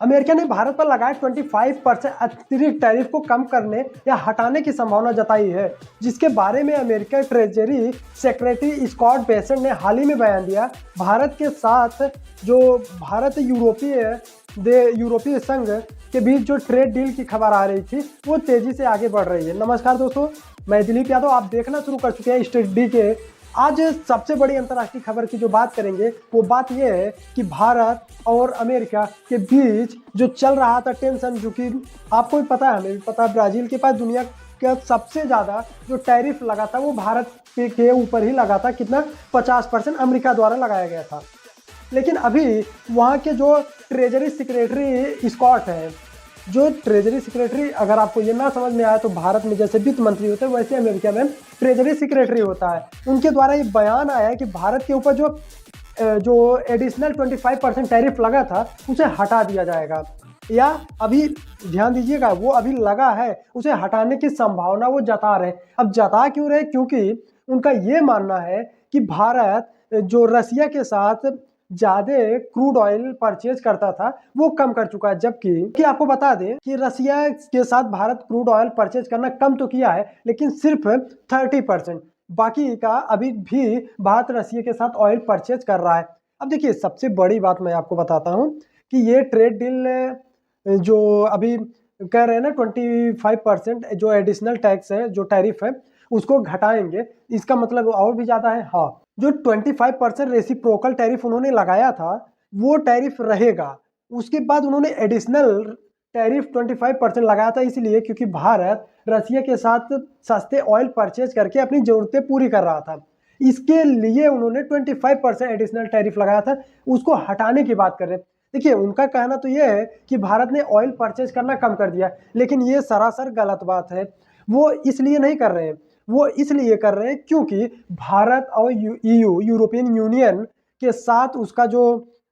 America ने भारत पर लगाए 25% अतिरिक्त टैरिफ को कम करने या हटाने की संभावना जताई है, जिसके बारे में America treasury secretary Scott Bessent ने हाल ही में बयान दिया। भारत के साथ जो भारत यूरोपीय संघ के बीच जो ट्रेड डील की खबर आ रही थी वो तेजी से आगे बढ़ रही है। नमस्कार दोस्तों, मैं दिलीप यादव, आप देखना शुरू कर चुके हैं स्टडी के। आज सबसे बड़ी अंतर्राष्ट्रीय खबर की जो बात करेंगे वो बात यह है कि भारत और अमेरिका के बीच जो चल रहा था टेंशन, जो कि आपको भी पता है, हमें भी पता है, ब्राजील के पास दुनिया का सबसे ज़्यादा जो टैरिफ लगा था वो भारत के ऊपर ही लगा था। कितना? 50% अमेरिका द्वारा लगाया गया था। लेकिन अभी वहाँ के जो ट्रेजरी सेक्रेटरी स्कॉट है, जो ट्रेजरी सेक्रेटरी, अगर आपको ये ना समझ में आया तो भारत में जैसे वित्त मंत्री होते हैं वैसे अमेरिका में ट्रेजरी सेक्रेटरी होता है, उनके द्वारा ये बयान आया है कि भारत के ऊपर जो एडिशनल 25% टैरिफ लगा था उसे हटा दिया जाएगा, या अभी ध्यान दीजिएगा वो अभी लगा है, उसे हटाने की संभावना वो जता रहे। अब जता क्यों रहे? क्योंकि उनका ये मानना है कि भारत जो रसिया के साथ ज़्यादा क्रूड ऑयल परचेज करता था वो कम कर चुका है। जबकि आपको बता दें कि रसिया के साथ भारत क्रूड ऑयल परचेज करना कम तो किया है, लेकिन सिर्फ 30%, बाकी का अभी भी भारत रसिया के साथ ऑयल परचेज कर रहा है। अब देखिए, सबसे बड़ी बात मैं आपको बताता हूँ कि ये ट्रेड डील जो अभी कह रहे हैं ना 25% जो एडिशनल टैक्स है, जो टैरिफ है उसको घटाएंगे, इसका मतलब और भी ज़्यादा है। हाँ, जो 25% रेसिप्रोकल टैरिफ उन्होंने लगाया था वो टैरिफ रहेगा। उसके बाद उन्होंने एडिशनल टैरिफ 25% लगाया था, इसलिए क्योंकि भारत रसिया के साथ सस्ते ऑयल परचेज करके अपनी ज़रूरतें पूरी कर रहा था। इसके लिए उन्होंने 25% एडिशनल टैरिफ लगाया था, उसको हटाने की बात कर रहे हैं। देखिए, उनका कहना तो ये है कि भारत ने ऑयल परचेज करना कम कर दिया, लेकिन ये सरासर गलत बात है। वो इसलिए नहीं कर रहे हैं, वो इसलिए कर रहे हैं क्योंकि भारत और यूरोपियन यूनियन के साथ उसका जो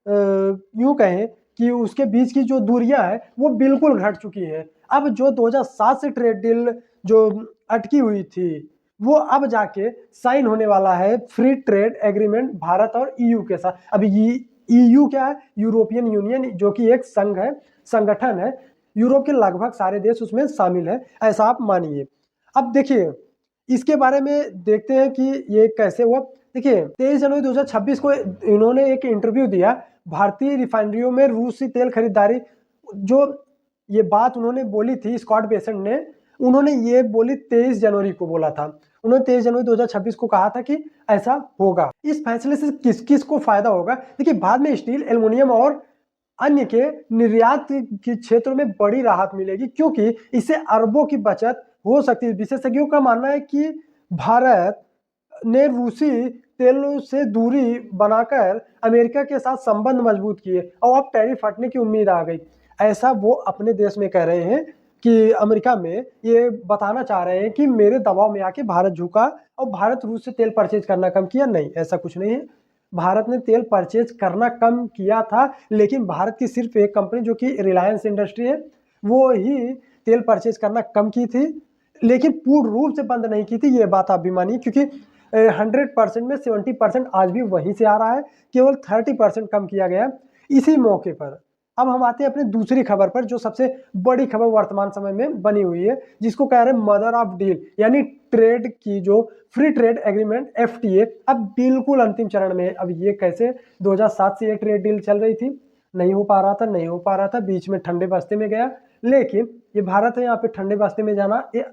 यूँ कहें कि उसके बीच की जो दूरियां हैं वो बिल्कुल घट चुकी है। अब जो 2007 से ट्रेड डील जो अटकी हुई थी वो अब जाके साइन होने वाला है, फ्री ट्रेड एग्रीमेंट भारत और ईयू के साथ। अभी ईयू क्या है? यूरोपियन यूनियन, जो कि एक संघ है, संगठन है। यूरोप के लगभग सारे देश उसमें शामिल है, ऐसा आप मानिए। अब देखिए, इसके बारे में देखते हैं कि ये कैसे हुआ। देखिए, 23 जनवरी 2026 को इन्होंने एक इंटरव्यू दिया भारतीय रिफाइनरियों में रूसी तेल खरीदारी। जो ये बात उन्होंने बोली थी स्कॉट बेसेंट ने, उन्होंने ये बोली 23 जनवरी को बोला था। उन्होंने 23 जनवरी 2026 को कहा था कि ऐसा होगा। इस फैसले से किस किस को फायदा होगा? देखिए, बाद में स्टील, एल्युमिनियम और अन्य के निर्यात के क्षेत्र में बड़ी राहत मिलेगी, क्योंकि इससे अरबों की बचत हो सकती है। विशेषज्ञों का मानना है कि भारत ने रूसी तेलों से दूरी बनाकर अमेरिका के साथ संबंध मजबूत किए और अब टैरिफ हटने की उम्मीद आ गई। ऐसा वो अपने देश में कह रहे हैं कि अमेरिका में ये बताना चाह रहे हैं कि मेरे दबाव में आके भारत झुका और भारत रूस से तेल परचेज करना कम किया। नहीं, ऐसा कुछ नहीं है। भारत ने तेल परचेज करना कम किया था, लेकिन भारत की सिर्फ एक कंपनी जो कि रिलायंस इंडस्ट्री है वो ही तेल परचेज करना कम की थी, लेकिन पूर्ण रूप से बंद नहीं की थी। ये बात आप भी मानिए, क्योंकि 100% में 70% आज भी वहीं से आ रहा है, केवल 30% कम किया गया इसी मौके पर। अब हम आते हैं अपनी दूसरी खबर पर, जो सबसे बड़ी खबर वर्तमान समय में बनी हुई है, जिसको कह रहे हैं मदर ऑफ डील, यानी ट्रेड की जो फ्री ट्रेड एग्रीमेंट FTA अब बिल्कुल अंतिम चरण में। अब ये कैसे? 2007 से ये ट्रेड डील चल रही थी, नहीं हो पा रहा था, बीच में ठंडे बस्ते में गया। लेकिन ये भारत है, यहाँ पे ठंडे बस्ते में जाना ये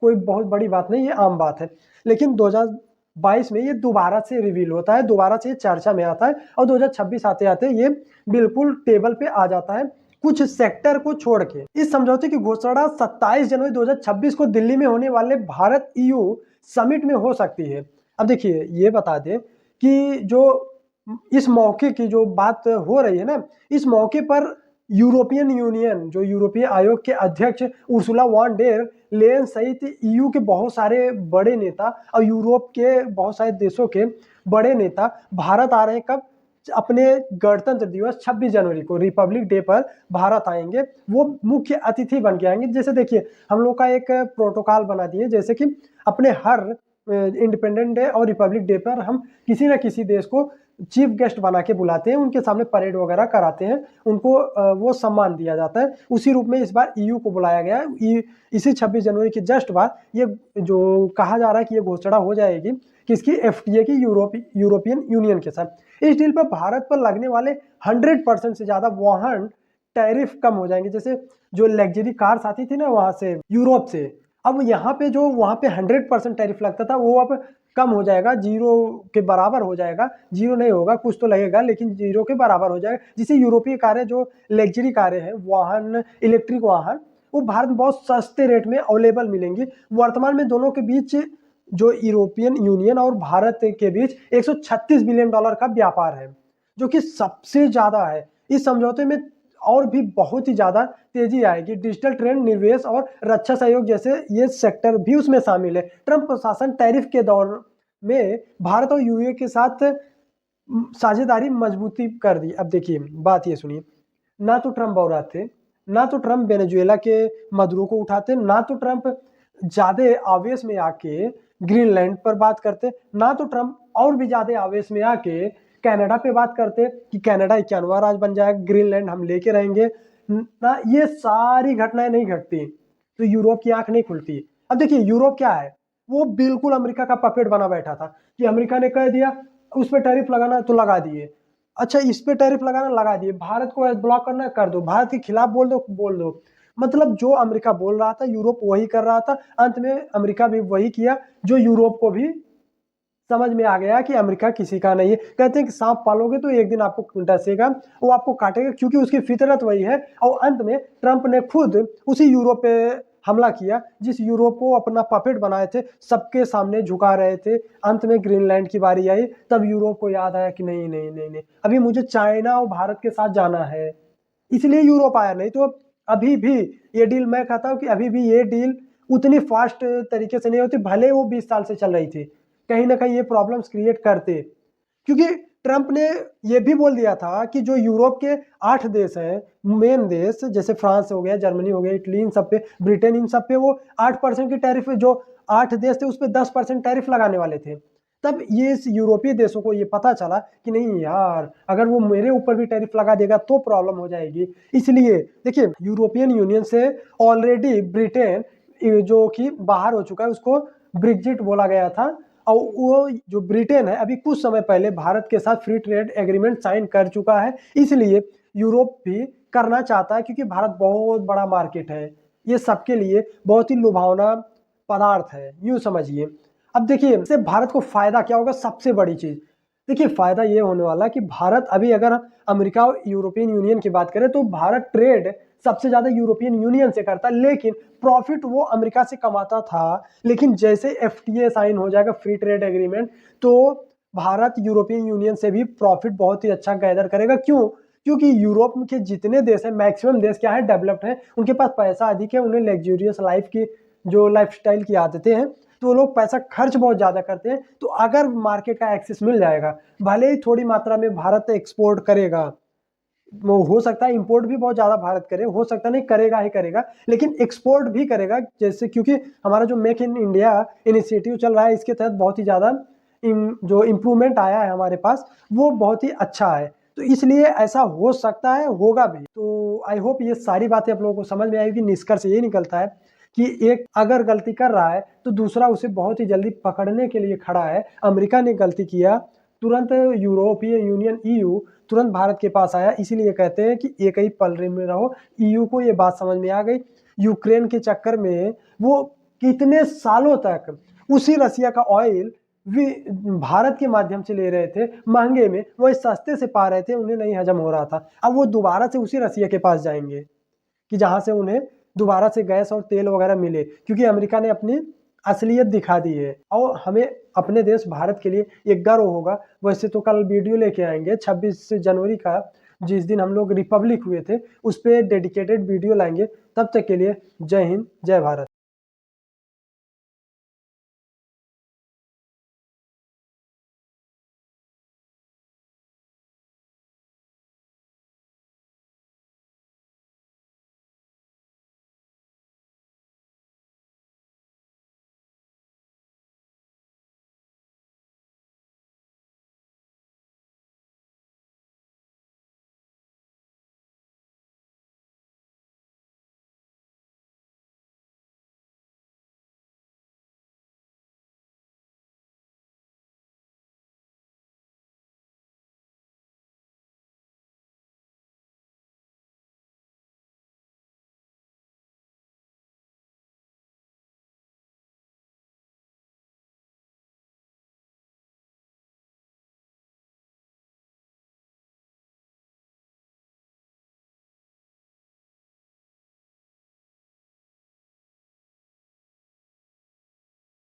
कोई बहुत बड़ी बात नहीं, ये आम बात है। लेकिन 2022 में ये दोबारा से रिवील होता है, दोबारा से चर्चा में आता है, और 2026 आते आते ये बिल्कुल टेबल पे आ जाता है, कुछ सेक्टर को छोड़ के। इस समझौते की घोषणा 27 जनवरी 2026 को दिल्ली में होने वाले भारत EU समिट में हो सकती है। अब देखिए, ये बता दें कि जो इस मौके की जो बात हो रही है ना, इस मौके पर यूरोपियन यूनियन, जो यूरोपीय आयोग के अध्यक्ष उर्सुला वॉन डेर लेयन सहित EU के बहुत सारे बड़े नेता और यूरोप के बहुत सारे देशों के बड़े नेता भारत आ रहे हैं। कब? अपने गणतंत्र दिवस 26 जनवरी को, रिपब्लिक डे पर भारत आएंगे। वो मुख्य अतिथि बन के आएंगे। जैसे देखिए, हम लोग का एक प्रोटोकॉल बना दिए, जैसे कि अपने हर इंडिपेंडेंट डे और रिपब्लिक डे पर हम किसी न किसी देश को चीफ गेस्ट बना के बुलाते हैं, उनके सामने परेड वगैरह कराते हैं, उनको वो सम्मान दिया जाता है। उसी रूप में इस बार ईयू को बुलाया गया है। इसी 26 जनवरी के जस्ट बाद ये जो कहा जा रहा है कि ये घोषणा हो जाएगी किसकी, एफटीए की, यूरोपियन यूनियन के साथ। इस डील पर भारत पर लगने वाले 100% से ज़्यादा वाहन टैरिफ कम हो जाएंगे। जैसे जो लग्जरी कार्स आती थी ना वहाँ से, यूरोप से, अब यहाँ पे जो वहाँ पे 100% टैरिफ लगता था वो अब कम हो जाएगा, जीरो के बराबर हो जाएगा। जीरो नहीं होगा, कुछ तो लगेगा, लेकिन जीरो के बराबर हो जाएगा। जिससे यूरोपीय कारें, जो लग्जरी कारें हैं, वाहन, इलेक्ट्रिक वाहन, वो भारत में बहुत सस्ते रेट में अवेलेबल मिलेंगी। वर्तमान में दोनों के बीच, जो यूरोपियन यूनियन और भारत के बीच, 136 बिलियन डॉलर का व्यापार है, जो कि सबसे ज़्यादा है। इस समझौते में और भी बहुत ही ज़्यादा तेजी आएगी। डिजिटल ट्रेंड, निवेश और रक्षा सहयोग जैसे ये सेक्टर भी उसमें शामिल है। ट्रंप प्रशासन टैरिफ के दौर में भारत और यूए के साथ साझेदारी मजबूती कर दी। अब देखिए बात ये सुनिए, ना तो ट्रंप बौराते, ना तो ट्रंप वेनेजुएला के मदुरो को उठाते, ना तो ट्रंप ज़्यादा आवेश में आके ग्रीनलैंड पर बात करते, ना तो ट्रंप और भी ज़्यादा आवेश में आके कनाडा पे बात करते कि कनाडा 91वां राज्य बन जाएगा, ग्रीनलैंड हम लेके रहेंगे ना। ये सारी घटनाएं नहीं घटती तो यूरोप की आंख नहीं खुलती। अब देखिए यूरोप क्या है, वो बिल्कुल अमेरिका का पपेट बना बैठा था कि अमेरिका ने कह दिया उस पर टैरिफ लगाना तो लगा दिए, अच्छा इस पे टैरिफ लगाना लगा दिए, भारत को ब्लॉक करना कर दो, भारत के खिलाफ बोल दो। मतलब जो अमेरिका बोल रहा था यूरोप वही कर रहा था। अंत में अमेरिका भी वही किया जो यूरोप को भी समझ में आ गया कि अमेरिका किसी का नहीं है। कहते हैं कि सांप पालोगे तो एक दिन आपको डसेगा, वो आपको काटेगा, क्योंकि उसकी फितरत वही है। और अंत में ट्रंप ने खुद उसी यूरोप पे हमला किया जिस यूरोप को अपना पपेट बनाए थे, सबके सामने झुका रहे थे। अंत में ग्रीनलैंड की बारी आई, तब यूरोप को याद आया कि नहीं नहीं नहीं नहीं, अभी मुझे चाइना और भारत के साथ जाना है, इसलिए यूरोप आया। नहीं तो अभी भी ये डील, मैं कहता हूँ कि अभी भी ये डील उतनी फास्ट तरीके से नहीं होती, भले वो 20 साल से चल रही थी, कहीं ना कहीं ये प्रॉब्लम्स क्रिएट करते। क्योंकि ट्रंप ने ये भी बोल दिया था कि जो यूरोप के 8 देश हैं, मेन देश, जैसे फ्रांस हो गया, जर्मनी हो गया, इटली, इन सब पे, ब्रिटेन, इन सब पे वो 8% की टैरिफ, जो 8 देश थे उस पर 10% टैरिफ लगाने वाले थे। तब ये यूरोपीय देशों को ये पता चला कि नहीं यार, अगर वो मेरे ऊपर भी टैरिफ लगा देगा तो प्रॉब्लम हो जाएगी। इसलिए देखिए यूरोपियन यूनियन से ऑलरेडी ब्रिटेन जो कि बाहर हो चुका है, उसको ब्रेग्जिट बोला गया था। और वो जो ब्रिटेन है अभी कुछ समय पहले भारत के साथ फ्री ट्रेड एग्रीमेंट साइन कर चुका है। इसलिए यूरोप भी करना चाहता है, क्योंकि भारत बहुत बड़ा मार्केट है, ये सबके लिए बहुत ही लुभावना पदार्थ है, यूं समझिए। अब देखिए इससे भारत को फायदा क्या होगा, सबसे बड़ी चीज देखिए, फायदा ये होने वाला कि भारत अभी, अगर अमेरिका और यूरोपियन यूनियन की बात करें तो भारत ट्रेड सबसे ज्यादा यूरोपियन यूनियन से करता, लेकिन प्रॉफिट वो अमेरिका से कमाता था। लेकिन जैसे एफटीए साइन हो जाएगा, फ्री ट्रेड एग्रीमेंट, तो भारत यूरोपियन यूनियन से भी प्रॉफिट बहुत ही अच्छा गैदर करेगा। क्यों? क्योंकि यूरोप के जितने देश हैं, मैक्सिमम देश क्या है, डेवलप्ड हैं, उनके पास पैसा अधिक है, उन्हें लग्जूरियस लाइफ की, जो लाइफस्टाइल की आदतें हैं, तो वो लोग पैसा खर्च बहुत ज़्यादा करते हैं। तो अगर मार्केट का एक्सेस मिल जाएगा, भले ही थोड़ी मात्रा में भारत एक्सपोर्ट करेगा, वो हो सकता है इंपोर्ट भी बहुत ज़्यादा भारत करे, हो सकता नहीं, करेगा ही करेगा, लेकिन एक्सपोर्ट भी करेगा। जैसे क्योंकि हमारा जो मेक इन इंडिया इनिशिएटिव चल रहा है, इसके तहत बहुत ही ज़्यादा जो इम्प्रूवमेंट आया है हमारे पास, वो बहुत ही अच्छा है। तो इसलिए ऐसा हो सकता है, होगा भी। तो आई होप ये सारी बातें आप लोगों को समझ में आएगी। निष्कर्ष ये निकलता है कि एक अगर गलती कर रहा है तो दूसरा उसे बहुत ही जल्दी पकड़ने के लिए खड़ा है। अमेरिका ने गलती किया, तुरंत यूरोपीय यूनियन ईयू तुरंत भारत के पास आया। इसीलिए कहते हैं कि एक ही पलड़े में रहो। ईयू को ये बात समझ में आ गई। यूक्रेन के चक्कर में वो कितने सालों तक उसी रसिया का ऑयल भारत के माध्यम से ले रहे थे महंगे में, वो सस्ते से पा रहे थे, उन्हें नहीं हजम हो रहा था। अब वो दोबारा से उसी रसिया के पास जाएंगे कि जहां से उन्हें दोबारा से गैस और तेल वगैरह मिले, क्योंकि अमेरिका ने अपनी असलियत दिखा दी है। और हमें अपने देश भारत के लिए एक गर्व होगा। वैसे तो कल वीडियो लेके आएंगे 26 जनवरी का, जिस दिन हम लोग रिपब्लिक हुए थे, उस पर डेडिकेटेड वीडियो लाएंगे। तब तक के लिए जय हिंद, जय भारत।